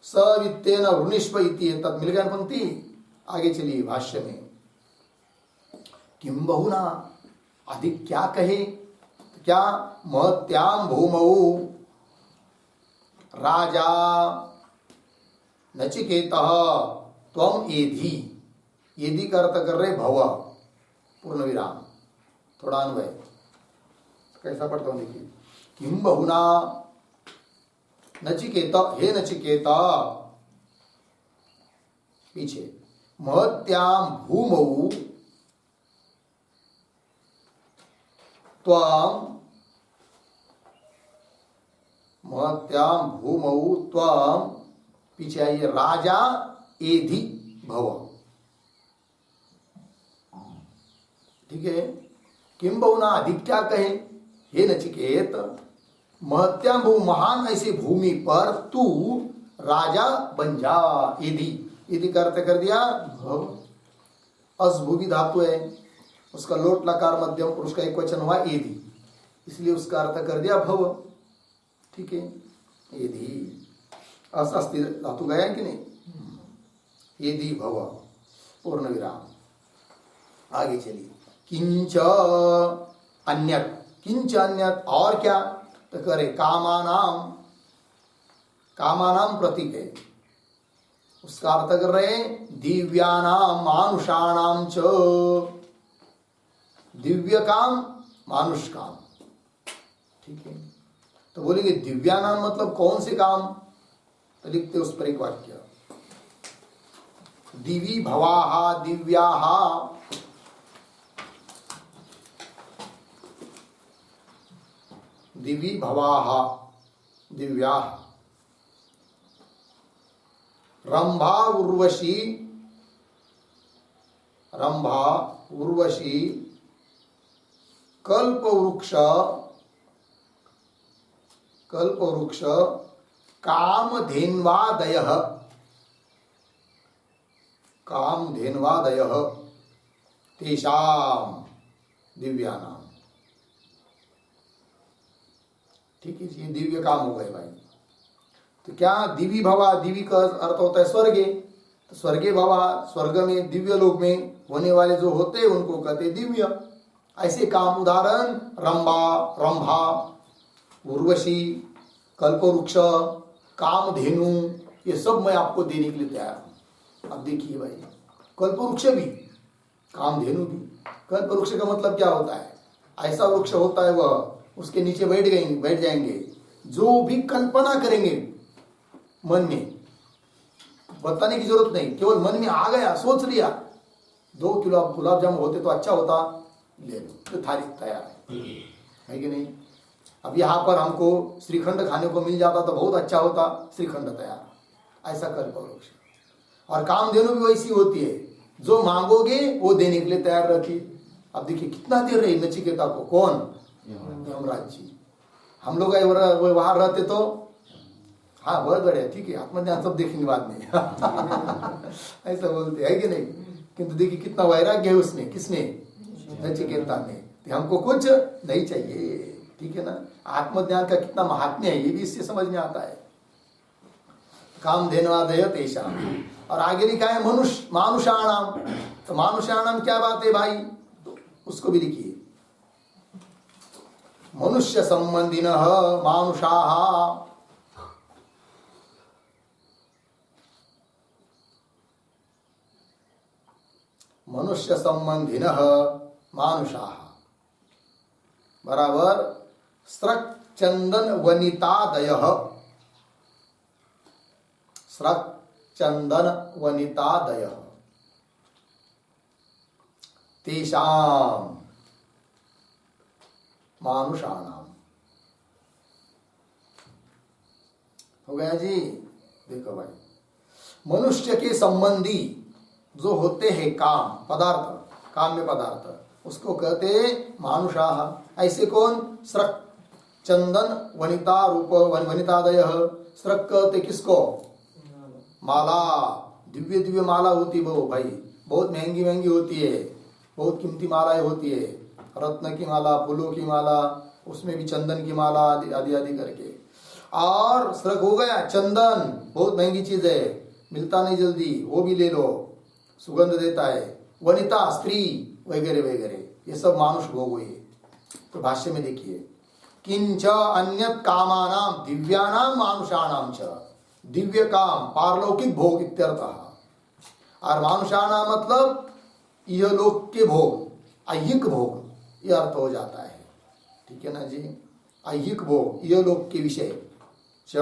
A: स वित्तेन वृणीष्व इति तत्, मिल गया पंक्ति। आगे चलिए भाष्य में, किम बहुना, अधिक क्या कहे? क्या? महत्याम भूमौ राजा नचिकेतः त्वम एधि। एधि का अर्थ कर रहे भव, पूर्ण विराम, थोड़ा अन्वय कैसा पढ़ता हूं देखिए। किम बहुना नचिकेत, हे नचिकेत, पीछे महत्याम भूमौ त्वम, महत्याम भूमौ त्वम, पीछे आइए, राजा एधि भव। ठीक है। किम बहुना, अधिक क्या कहे? हे नचिकेत, महत्याम भू, महान ऐसे भूमि पर तू राजा बन जा। एधि, एधि का अर्थ कर दिया भव। असभूवि धातु है, उसका लोट लकार मध्यम पुरुष का एक वचन हुआ एधि, इसलिए उसका अर्थ कर दिया भव। ठीक है। एधि अस्ति धातु गया कि नहीं? एधि भव, पूर्ण विराम। आगे चलिए, किंच अन्यत, किंच अन्यत, और क्या? तो करे कामानाम, कामानाम प्रतीक है, उसका अर्थ कर रहे दिव्यानाम मानुषाणाम च, दिव्य काम मानुष काम। ठीक है। तो बोलेंगे दिव्यानाम मतलब कौन से काम? तो लिखते उस पर एक वाक्य, दिवी भवाहा दिव्याहा, दिवी भवाहा दिव्याः, रंभा उर्वशी, रंभा उर्वशी, कल्पवृक्ष, कल्पवृक्ष, कामधेन्वादयः, कामधेन्वादयः, तेषाम दिव्यानाम। ठीक है, ये दिव्य काम हो गए भाई। तो क्या दिवी भवा, दिवी का अर्थ होता है स्वर्गे, तो स्वर्गे भवा, स्वर्ग में, दिव्य लोक में होने वाले जो होते हैं उनको कहते दिव्य। ऐसे काम, उदाहरण रंभा, रंभा, उर्वशी, कल्पवृक्ष, कामधेनु, ये सब मैं आपको देने के लिए तैयार हूं। अब देखिए भाई, कल्पवृक्ष भी, कामधेनु भी। कल्पवृक्ष का मतलब क्या होता है? ऐसा वृक्ष होता है वह, उसके नीचे बैठ जाएंगे, जो भी कल्पना करेंगे मन में, बताने की जरूरत नहीं, केवल मन में आ गया, सोच लिया 2 किलो गुलाब जामुन होते तो अच्छा होता, ले लो, तो थाली तैयार है कि नहीं? अब यहाँ पर हमको श्रीखंड खाने को मिल जाता तो बहुत अच्छा होता, श्रीखंड तैयार। ऐसा कल्पवृक्ष। और कामधेनु भी वैसी होती है, जो मांगोगे वो देने के लिए तैयार रहती है। अब देखिए कितना दे रहे नचिकेता को, कौन? यमराज जी। हम लोग वहां रहते तो हाँ बहुत बढ़िया, ठीक है, आत्मज्ञान सब देखेंगे बाद में ऐसा बोलते है कि नहीं? किंतु देखिए कितना वैराग्य है उसने, किसने? नचिकेता ने। हमको कुछ नहीं चाहिए, ठीक है ना? आत्मज्ञान का कितना महात्म्य है ये भी इससे समझ में आता है। कामधेन्वादय तेषाम। और आगे लिखा है मनुष्य, मानुषाणाम। तो मानुषाणाम क्या बात है भाई? तो उसको भी लिखिए, मनुष्य संबंधिनः मानुषाः, मनुष्य संबंधिनः मानुषाः बराबर स्रक चंदन वनितादयः, स्रक चंदन वनितादयः तेषाम मानुषाणाम। हो गया जी? देखो भाई, मनुष्य के संबंधी जो होते हैं काम पदार्थ, काम्य पदार्थ, उसको कहते मानुषाः। ऐसे कौन? स्रक, चंदन, वनिता रूप, वनितादय। स्रक कहते किसको? माला, दिव्य दिव्य माला होती वो भाई, बहुत महंगी महंगी होती है, बहुत कीमती मालाएं होती है, रत्न की माला, फूलों की माला, उसमें भी चंदन की माला आदि आदि आदि करके। और स्रक हो गया चंदन, बहुत महंगी चीज है, मिलता नहीं जल्दी, वो भी ले लो, सुगंध देता है। वनिता, स्त्री वगैरह वगैरह, ये सब मानुष भोग हुए। तो भाष्य में देखिए, किंच अन्यत कामानाम दिव्यानाम मानुषाणाम च, दिव्य काम पारलौकिक भोग इत्यर्थः। और मानुषाणाम मतलब यह लोक के भोग, ऐहिक भोग, यह अर्थ हो जाता है। ठीक है ना जी, ऐहिक भोग, यह लोक के विषय। च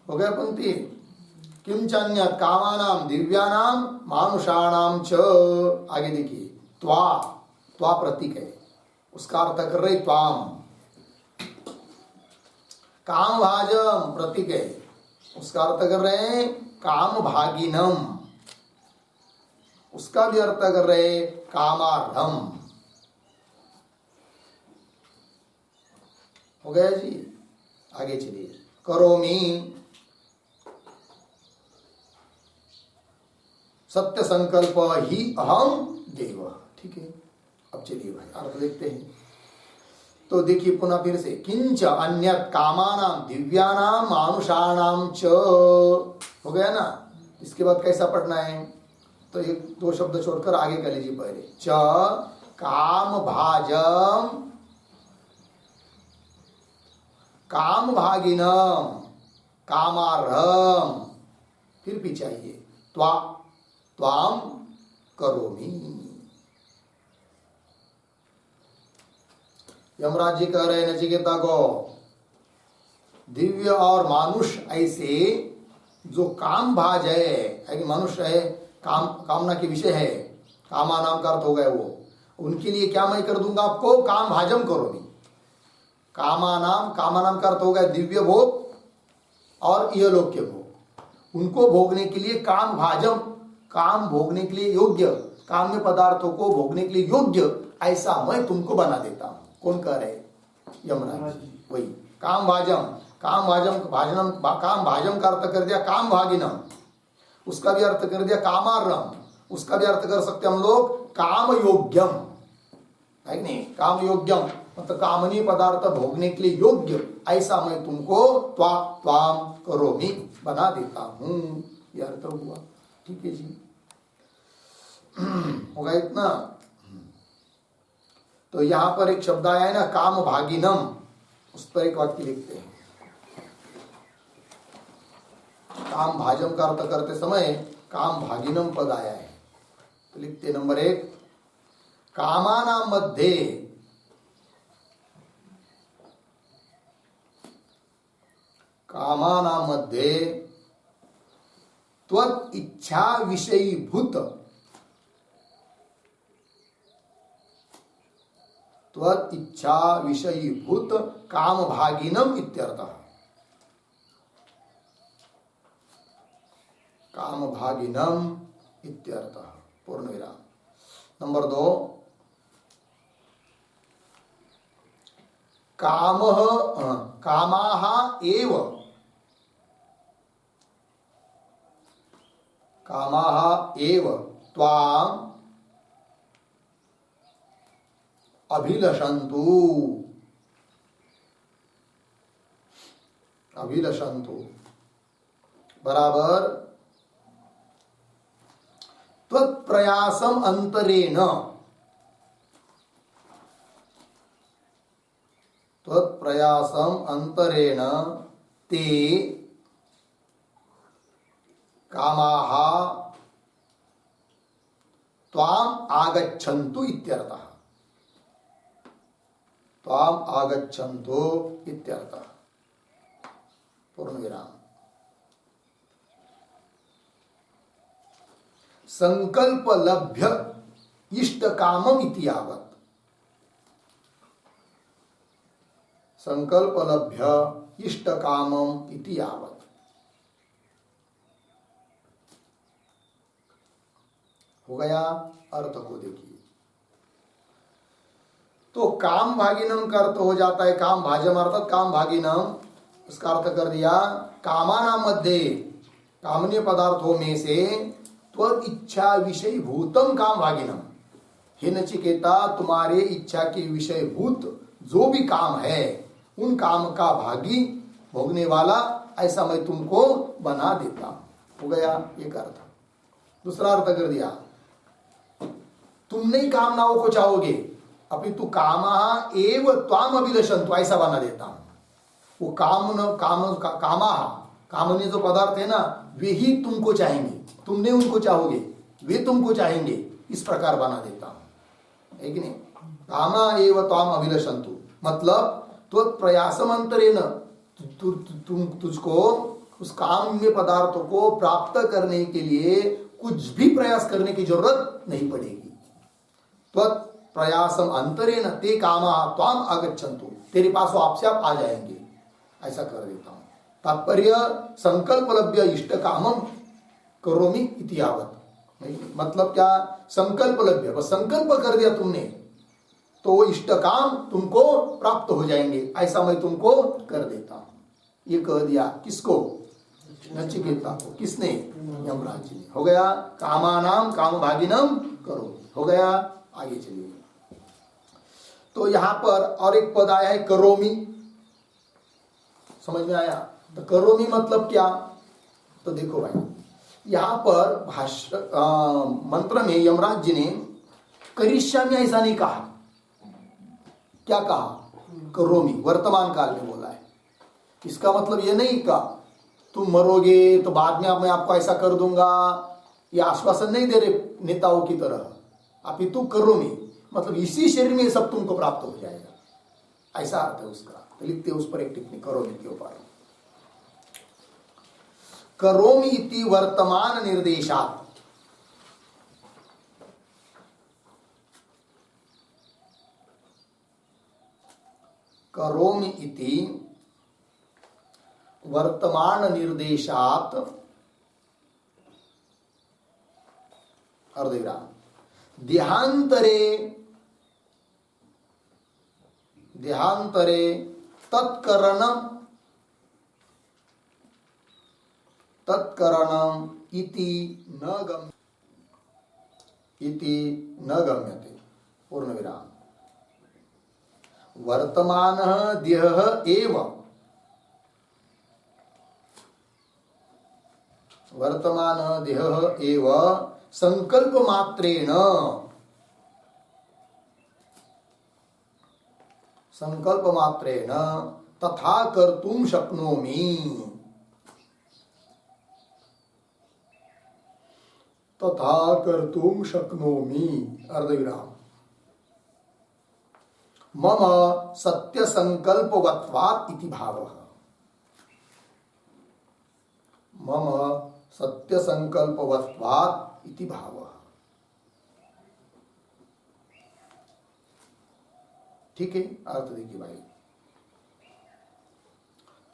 A: हो गया पंक्ति। किंचन्य कामानाम दिव्यानाम मानुषाणाम च। आगे देखिए, त्वा, त्वा प्रतीक है, उसका अर्थ कर रहे त्वाम। काम भाजम प्रतीक है, उसका अर्थ कर रहे हैं काम भागिनम, उसका भी अर्थ कर रहे कामार्हम। हो गया जी। आगे चलिए, करोमी, सत्य संकल्प ही अहम देव। ठीक है, अब चलिए भाई अर्थ देखते हैं। तो देखिए पुनः फिर से, किंच अन्यत कामानाम दिव्यानाम मानुषाणाम च। हो गया ना। इसके बाद कैसा पढ़ना है? तो एक दो शब्द छोड़कर आगे कर लीजिए पहले। च काम भाजम, काम भागिनम, कामार्हम, फिर पीछे आइए, त्वा, त्वाम करोमि। यमराज जी कह रहे नचिकेता को, दिव्य और मानुष ऐसे जो काम भाज है, मनुष्य है, काम कामना के विषय है, कामा नाम का अर्थ हो गया वो, उनके लिए क्या मैं कर दूंगा आपको? काम भाजम करोमि। कामा नाम का अर्थ हो गया दिव्य भोग और इहलोक के भोग, उनको भोगने के लिए काम भाजम, काम भोगने के लिए योग्य, काम्य पदार्थों को भोगने के लिए योग्य ऐसा मैं तुमको बना देता हूं। कौन कह रहे? यमराज। वही काम भाजम, काम भाजम, भाजनम, काम भाजम का अर्थ कर दिया काम भागिनम, उसका भी अर्थ कर दिया कामार्हम, उसका भी अर्थ कर सकते हम लोग काम योग्यम, है कि नहीं? काम योग्यम मतलब कामनीय पदार्थ भोगने के लिए योग्य ऐसा मैं तुमको त्वाम करोमि बना देता हूं। यह अर्थ हुआ। ठीक है जी, होगा इतना। तो यहां पर एक शब्द आया है ना, काम भागिनम, उस पर एक वाक्य लिखते हैं। काम भाजम का अर्थ करते समय काम भागिनम पद आया है, तो लिखते नंबर 1, कामानां मध्ये त्वत् इच्छा विषयीभूत, त्वत् इच्छा विषयीभूत काम भागिनम इत्यर्थः। काम भागिनम इत्यर्थः, पूर्ण विराम। नंबर 2, कामाः एव, कामाः एव त्वाम् अभिलषन्तु, अभिलषन्तु बराबर त्वत्प्रयासम अंतरेण, त्वत्प्रयासम अंतरेण ते कामाः त्वाम् आगच्छन्तु इत्यर्थः, त्वाम् आगच्छन्तु इत्यर्थः, पूर्ण विराम। संकल्प लभ्य इष्ट कामम इति यावत्, संकल्प लभ्य इष्ट कामम इति यावत। हो गया, अर्थ को देखिए। तो काम भागिनम का अर्थ हो जाता है काम भाजम अर्थात काम भागिनम, उसका अर्थ कर दिया कामाना मध्य, कामनीय पदार्थों में से त्वद इच्छा विषय भूतम काम भागिनम। हे नचिकेता, तुम्हारे इच्छा के विषय भूत जो भी काम है उन काम का भागी भोगने वाला ऐसा मैं तुमको बना देता हूं। हो गया एक अर्थ। दूसरा अर्थ कर दिया तुम नहीं कामनाओं को चाहोगे, अपितु कामा एव त्वाम अभिलषन्तु, ऐसा बना देता हूं। वो कामने जो पदार्थ है ना वे ही तुमको चाहेंगे, तुमने उनको चाहोगे, वे तुमको चाहेंगे, इस प्रकार बना देता हूं, है कि नहीं। कामा एव त्वाम अभिलषन्तु मतलब तो प्रयासमंतरेण तुझको उस काम में पदार्थों को प्राप्त करने के लिए कुछ भी प्रयास करने की जरूरत नहीं पड़ेगी। त्वत् प्रयासम अंतरेण ते कामा त्वाम आगच्छन्तु, तेरे पास वो आपसे आप आ जाएंगे, ऐसा कर देता हूं। तात्पर्य संकल्प लभ्य इष्ट कामम करोमि इति यावत। मतलब क्या, संकल्प लभ्य, बस संकल्प कर दिया तुमने तो वो इष्ट काम तुमको प्राप्त हो जाएंगे, ऐसा मैं तुमको कर देता हूं। ये कह दिया किसको, नचिकेता को। किसने, यमराज जी ने। हो गया कामानाम काम भागिनम करो। हो गया, आगे चलिए। तो यहां पर और एक पद आया है करोमि, समझ में आया। तो करोमि मतलब क्या, तो देखो भाई यहां पर भाष्य मंत्र में यमराज जी ने करिष्यामि ऐसा नहीं कहा, क्या कहा, करोमि, वर्तमान काल में बोला है। इसका मतलब ये नहीं कहा तुम मरोगे तो बाद में मैं आपको ऐसा कर दूंगा, ये आश्वासन नहीं दे रहे नेताओं की तरह। अपितु करोमि मतलब इसी शरीर में सब तुमको प्राप्त हो जाएगा, ऐसा अर्थ है उसका। तो लिखते उस पर एक टिप्पणी करोमि के ऊपर। करोमि इति वर्तमान निर्देशात, करोमि इति वर्तमान निर्देशात अर्धविराम देहांतरे तत्करणम इति न गम्यते। पूर्ण विराम। वर्तमान देह एव, वर्तमान देह एव संकल्प मात्रेण तथा कर्तुं शक्नोमि, तथा कर्तुं शक्नोमि अर्धविराम। मम सत्य संकल्पवत्वात् इति भावः, मम सत्य संकल्पवत्वात् इति भावः। ठीक है, अर्थ देखिए भाई।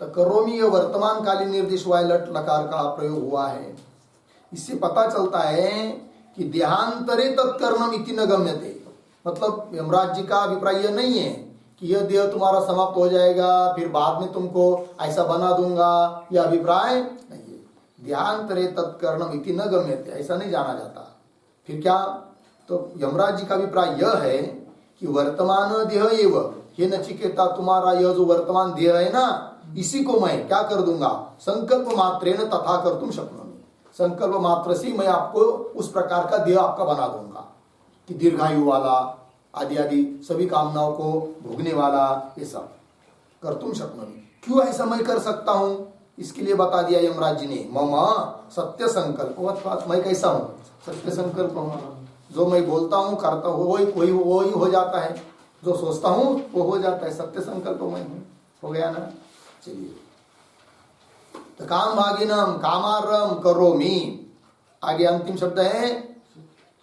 A: तो करोमि यह वर्तमान कालीन निर्देश हुआ है, लट लकार का प्रयोग हुआ है। इससे पता चलता है कि देहांतरे तत्कर्णम इति न गम्यते, मतलब यमराज जी का अभिप्राय यह नहीं है कि यह देह तुम्हारा समाप्त हो जाएगा फिर बाद में तुमको ऐसा बना दूंगा, यह अभिप्राय नहीं है। देहांतरे तत्कर्णम इति न गम्यते, ऐसा नहीं जाना जाता। फिर क्या, तो यमराज जी का अभिप्राय यह है कि वर्तमान देह एव, हे नचिकेता तुम्हारा यह जो वर्तमान देह है ना, इसी को मैं क्या कर दूंगा, संकल्प मात्रेण तथा कर्तुं शक्नोमि, संकल्प मात्र से मैं आपको उस प्रकार का देह आपका बना दूंगा कि दीर्घायु वाला आदि आदि सभी कामनाओं को भोगने वाला, ये सब कर्तुं शक्नोमि। क्यों ऐसा मैं कर सकता हूं, इसके लिए बता दिया यमराज जी ने। मम सत्य संकल्प, मैं कैसा हूं, सत्य संकल्प हूं। जो मैं बोलता हूं करता हूं वही हो जाता है, जो सोचता हूं वो हो जाता है, सत्य संकल्प मैं हूं। हो गया ना। चलिए, तो काम भागिनम कामारम करोमि, आगे अंतिम शब्द है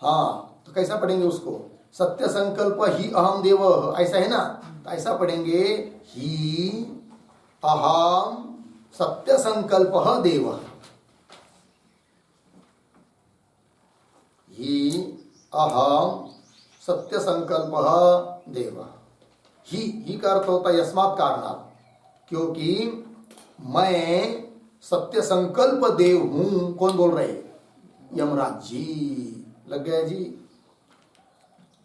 A: हाँ, तो कैसा पढ़ेंगे उसको, सत्य संकल्प ही अहम देव, ऐसा है ना, तो ऐसा पढ़ेंगे ही अहम सत्य संकल्प देव, ही अहम सत्य संकल्प देव। ही का अर्थ होता है यस्मात् कारणात्, क्योंकि मैं सत्य संकल्प देव हूं। कौन बोल रहे? यमराज जी। लग गया जी।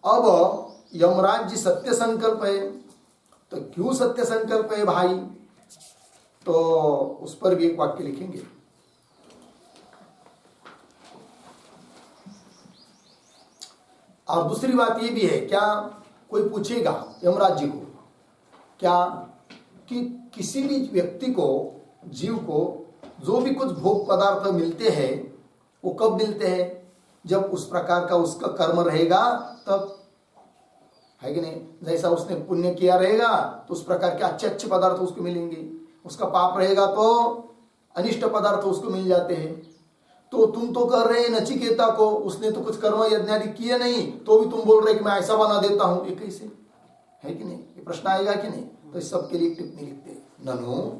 A: अब यमराज जी सत्य संकल्प है, तो क्यों सत्य संकल्प है भाई? तो उस पर भी एक वाक्य लिखेंगे। और दूसरी बात ये भी है, क्या कोई पूछेगा यमराज जी को क्या कि किसी भी व्यक्ति को, जीव को जो भी कुछ भोग पदार्थ मिलते हैं वो कब मिलते हैं? जब उस प्रकार का उसका कर्म रहेगा तब, है कि नहीं? जैसा उसने पुण्य किया रहेगा तो उस प्रकार के अच्छे अच्छे पदार्थ उसको मिलेंगे, उसका पाप रहेगा तो अनिष्ट पदार्थ उसको मिल जाते हैं। तो तुम तो कर रहे नचिकेता को, उसने तो कुछ कर्म यज्ञ आदि किए नहीं, तो भी तुम बोल रहे कि मैं ऐसा बना देता हूं, ये कैसे? है कि नहीं? ये प्रश्न आएगा कि नहीं? तो इस सब के लिए टिप्पणी लिखते हैं। ननु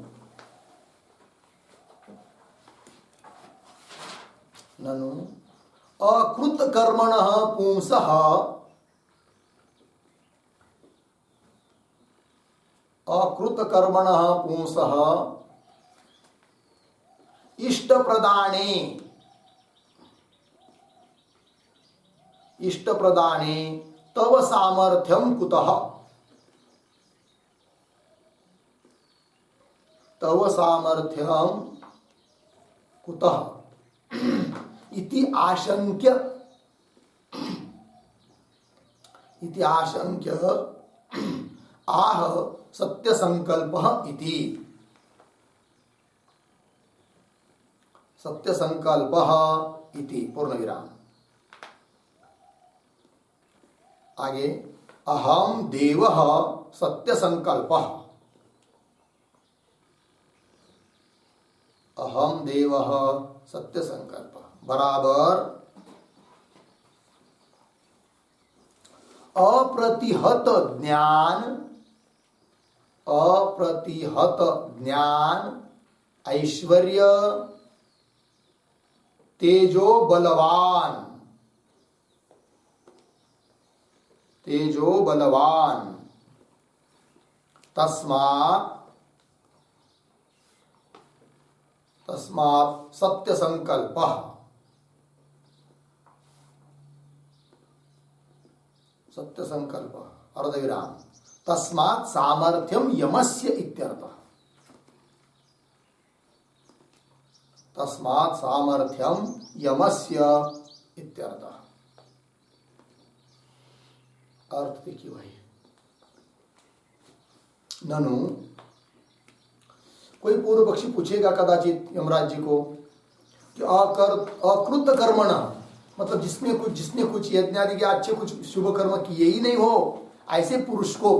A: अकृत कर्मणः पुंसः अकृत कर्मणः पुंसः इष्ट प्रदाने तव सामर्थ्यम कुतः? तव सामर्थ्यम कुतः इति आशंक्य आह सत्य संकल्प इति। सत्य संकल्प इति पूर्ण विराम। आगे अहम देवः सत्य संकल्पः, अहम देवः सत्य संकल्प बराबर अप्रतिहत ज्ञान ऐश्वर्य तेजो बलवान तस्मात् सत्य संकल्प। सत्य संकल्प अर्धविराम तस्मात् सामर्थ्यम यमस्य इत्यर्थः। तस्मात् सामर्थ्यम यमस्य इत्यर्थः। अर्थ देखिए भाई, ननु कोई पूर्व पक्षी पूछेगा कदाचित यमराज जी को कि अकृत कर्मण, मतलब जिसने कुछ यज्ञ आदि के अच्छे कुछ शुभ कर्म किए ही नहीं हो, ऐसे पुरुष को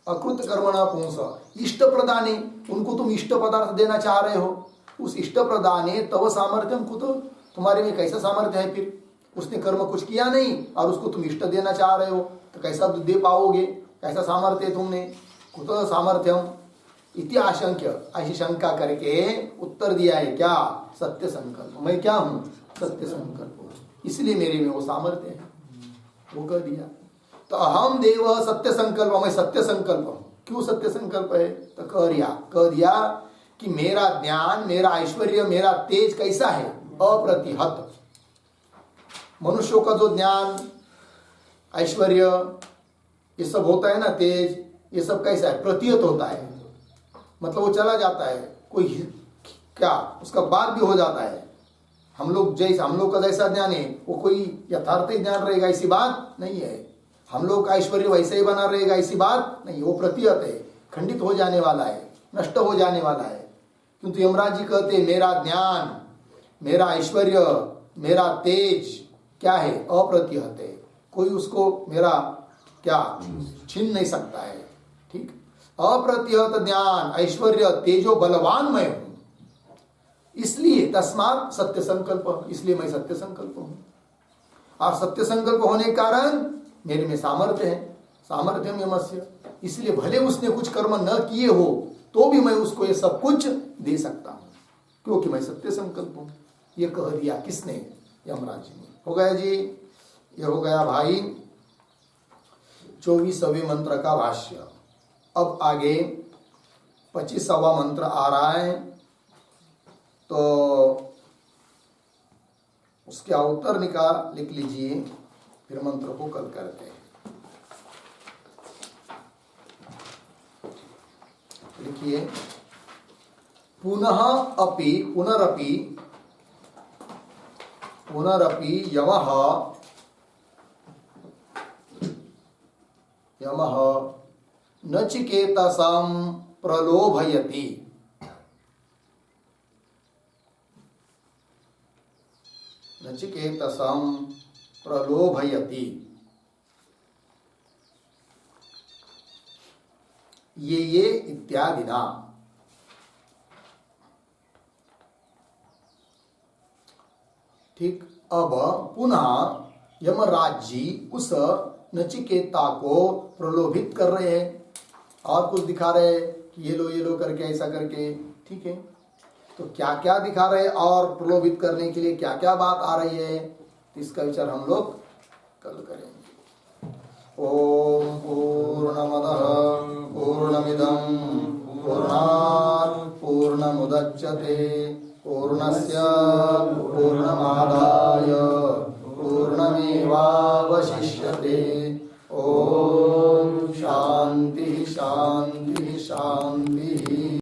A: अकृत कर्मणा पुंस इष्ट प्रदाने, उनको तुम इष्ट पदार्थ देना चाह रहे हो। उस इष्ट प्रदाने तव सामर्थ्यम कुतो, तुम्हारे में कैसा सामर्थ्य है? फिर उसने कर्म कुछ किया नहीं और उसको तुम इष्ट देना चाह रहे हो, तो कैसा दे पाओगे? कैसा सामर्थ्य है तुमने? कुतो सामर्थ्यम इति आशंक्य, ऐसी शंका करके उत्तर दिया है क्या? सत्य संकल्प। मैं क्या हूं? सत्य संकल्प, इसलिए मेरे में वो सामर्थ्य है, वो कह दिया। तो अहम देव सत्य संकल्प, मैं सत्य संकल्प हूं। क्यों सत्य संकल्प है? तो कह दिया कि मेरा ज्ञान, मेरा ऐश्वर्य, मेरा तेज कैसा है? अप्रतिहत। मनुष्यों का जो ज्ञान, ऐश्वर्य, ये सब होता है ना, तेज, ये सब कैसा है? प्रतिहत होता है, मतलब वो चला जाता है, कोई क्या उसका बाद भी हो जाता है। हम लोग का जैसा ज्ञान है वो कोई यथार्थ ही ज्ञान रहेगा ऐसी बात नहीं है। हम लोग का ऐश्वर्य वैसे ही बना रहेगा ऐसी बात नहीं, वो प्रतिहत है, खंडित हो जाने वाला है, नष्ट हो जाने वाला है। किंतु यमराज जी कहते मेरा ज्ञान, मेरा ऐश्वर्य, मेरा तेज क्या है? अप्रतिहत है, कोई उसको मेरा क्या छीन नहीं सकता है। ठीक, अप्रतिहत ज्ञान ऐश्वर्य तेजो बलवान मैं हूं, इसलिए तस्मात् सत्य संकल्प, इसलिए मैं सत्य संकल्प हूं। और सत्य संकल्प होने के कारण मेरे में सामर्थ्य है। सामर्थ्यम यमस्य, इसलिए भले उसने कुछ कर्म न किए हो तो भी मैं उसको ये सब कुछ दे सकता हूं, क्योंकि मैं सत्य संकल्प हूं। ये कह दिया किसने? यमराज जी ने। हो गया जी, ये हो गया भाई 24वें मंत्र का भाष्य। अब आगे 25वां मंत्र आ रहा है, तो उसके उत्तर लिख लीजिए, फिर मंत्र को कल करते हैं। लिखिए, पुनरपि यमः नचिकेतसं प्रलोभयति। नचिकेतसं प्रलोभयति, ये इत्यादि ना। ठीक, अब पुनः यमराज जी उस नचिकेता को प्रलोभित कर रहे हैं और कुछ दिखा रहे हैं कि ये लो करके, ऐसा करके। ठीक है, तो क्या क्या दिखा रहे हैं और प्रलोभित करने के लिए क्या क्या बात आ रही है, इसका विचार हम लोग कल करेंगे। ओम पूर्णमदः पूर्णमिदं पूर्णात् पूर्णमुदच्यते पूर्णस्य पूर्णमादाय पूर्णमेवावशिष्यते।